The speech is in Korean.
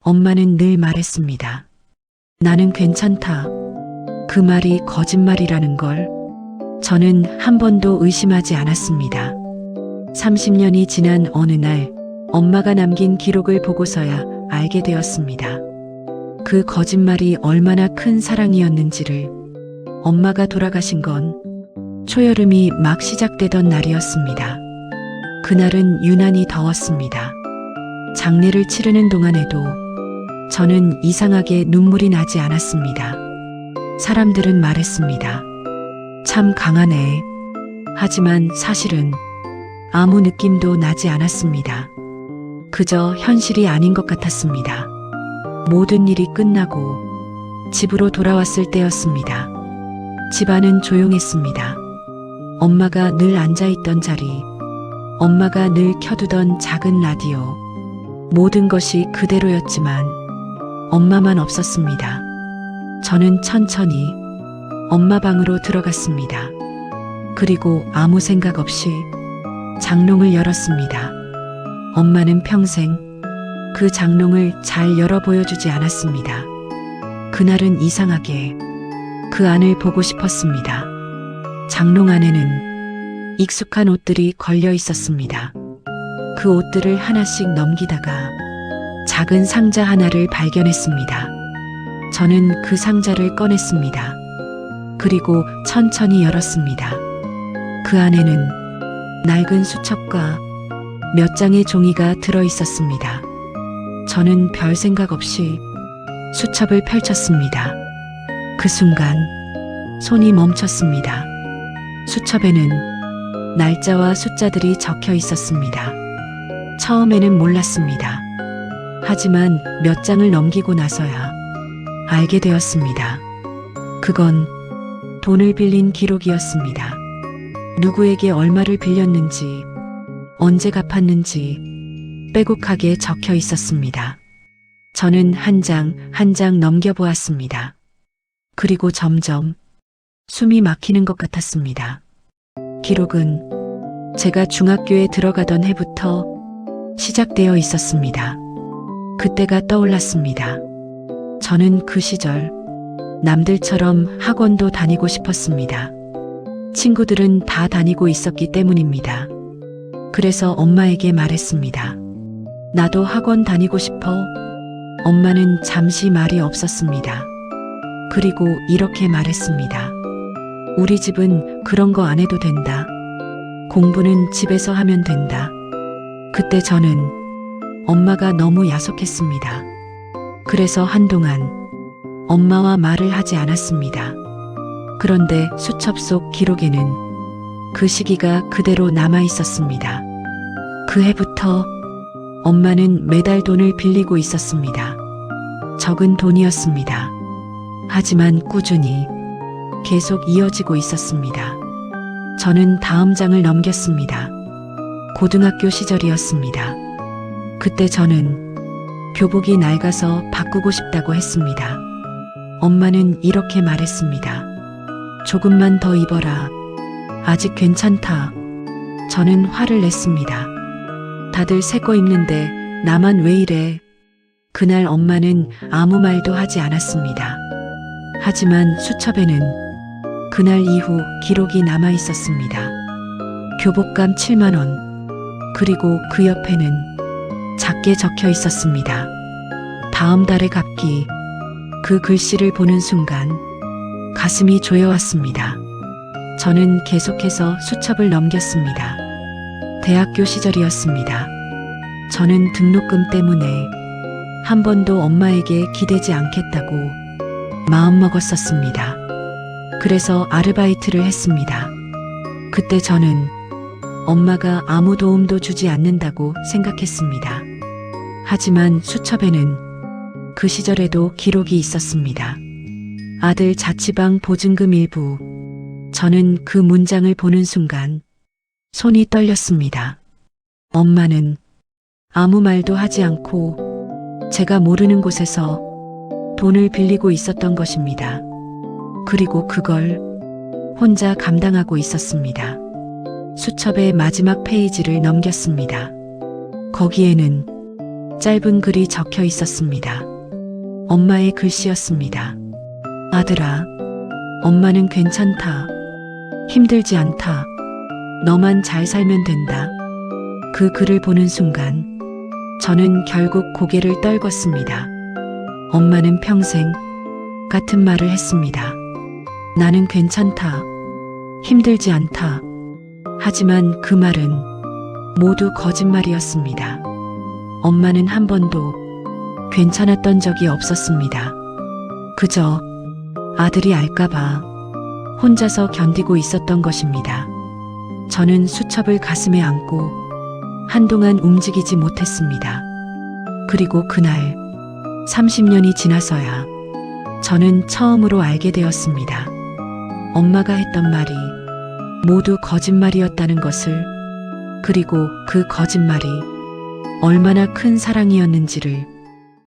엄마는 늘 말했습니다. 나는 괜찮다. 그 말이 거짓말이라는 걸 저는 한 번도 의심하지 않았습니다. 30년이 지난 어느 날 엄마가 남긴 기록을 보고서야 알게 되었습니다. 그 거짓말이 얼마나 큰 사랑이었는지를. 엄마가 돌아가신 건 초여름이 막 시작되던 날이었습니다. 그날은 유난히 더웠습니다. 장례를 치르는 동안에도 저는 이상하게 눈물이 나지 않았습니다. 사람들은 말했습니다. 참 강하네. 하지만 사실은 아무 느낌도 나지 않았습니다. 그저 현실이 아닌 것 같았습니다. 모든 일이 끝나고 집으로 돌아왔을 때였습니다. 집안은 조용했습니다. 엄마가 늘 앉아있던 자리, 엄마가 늘 켜두던 작은 라디오, 모든 것이 그대로였지만 엄마만 없었습니다. 저는 천천히 엄마 방으로 들어갔습니다. 그리고 아무 생각 없이 장롱을 열었습니다. 엄마는 평생 그 장롱을 잘 열어 보여주지 않았습니다. 그날은 이상하게 그 안을 보고 싶었습니다. 장롱 안에는 익숙한 옷들이 걸려 있었습니다. 그 옷들을 하나씩 넘기다가 작은 상자 하나를 발견했습니다. 저는 그 상자를 꺼냈습니다. 그리고 천천히 열었습니다. 그 안에는 낡은 수첩과 몇 장의 종이가 들어 있었습니다. 저는 별 생각 없이 수첩을 펼쳤습니다. 그 순간 손이 멈췄습니다. 수첩에는 날짜와 숫자들이 적혀 있었습니다. 처음에는 몰랐습니다. 하지만 몇 장을 넘기고 나서야 알게 되었습니다. 그건 돈을 빌린 기록이었습니다. 누구에게 얼마를 빌렸는지, 언제 갚았는지 빼곡하게 적혀 있었습니다. 저는 한 장 한 장 넘겨보았습니다. 그리고 점점 숨이 막히는 것 같았습니다. 기록은 제가 중학교에 들어가던 해부터 시작되어 있었습니다. 그때가 떠올랐습니다. 저는 그 시절 남들처럼 학원도 다니고 싶었습니다. 친구들은 다 다니고 있었기 때문입니다. 그래서 엄마에게 말했습니다. 나도 학원 다니고 싶어. 엄마는 잠시 말이 없었습니다. 그리고 이렇게 말했습니다. 우리 집은 그런 거 안 해도 된다. 공부는 집에서 하면 된다. 그때 저는 엄마가 너무 야속했습니다. 그래서 한동안 엄마와 말을 하지 않았습니다. 그런데 수첩 속 기록에는 그 시기가 그대로 남아 있었습니다. 그 해부터 엄마는 매달 돈을 빌리고 있었습니다. 적은 돈이었습니다. 하지만 꾸준히 계속 이어지고 있었습니다. 저는 다음 장을 넘겼습니다. 고등학교 시절이었습니다. 그때 저는 교복이 낡아서 바꾸고 싶다고 했습니다. 엄마는 이렇게 말했습니다. 조금만 더 입어라. 아직 괜찮다. 저는 화를 냈습니다. 다들 새 거 입는데 나만 왜 이래? 그날 엄마는 아무 말도 하지 않았습니다. 하지만 수첩에는 그날 이후 기록이 남아 있었습니다. 교복감 7만 원. 그리고 그 옆에는 작게 적혀 있었습니다. 다음 달에 갚기. 그 글씨를 보는 순간 가슴이 조여왔습니다. 저는 계속해서 수첩을 넘겼습니다. 대학교 시절이었습니다. 저는 등록금 때문에 한 번도 엄마에게 기대지 않겠다고 마음먹었었습니다. 그래서 아르바이트를 했습니다. 그때 저는 엄마가 아무 도움도 주지 않는다고 생각했습니다. 하지만 수첩에는 그 시절에도 기록이 있었습니다. 아들 자취방 보증금 일부. 저는 그 문장을 보는 순간 손이 떨렸습니다. 엄마는 아무 말도 하지 않고 제가 모르는 곳에서 돈을 빌리고 있었던 것입니다. 그리고 그걸 혼자 감당하고 있었습니다. 수첩의 마지막 페이지를 넘겼습니다. 거기에는 짧은 글이 적혀 있었습니다. 엄마의 글씨였습니다. 아들아, 엄마는 괜찮다. 힘들지 않다. 너만 잘 살면 된다. 그 글을 보는 순간 저는 결국 고개를 떨궜습니다. 엄마는 평생 같은 말을 했습니다. 나는 괜찮다. 힘들지 않다. 하지만 그 말은 모두 거짓말이었습니다. 엄마는 한 번도 괜찮았던 적이 없었습니다. 그저 아들이 알까봐 혼자서 견디고 있었던 것입니다. 저는 수첩을 가슴에 안고 한동안 움직이지 못했습니다. 그리고 그날 30년이 지나서야 저는 처음으로 알게 되었습니다. 엄마가 했던 말이 모두 거짓말이었다는 것을, 그리고 그 거짓말이 얼마나 큰 사랑이었는지를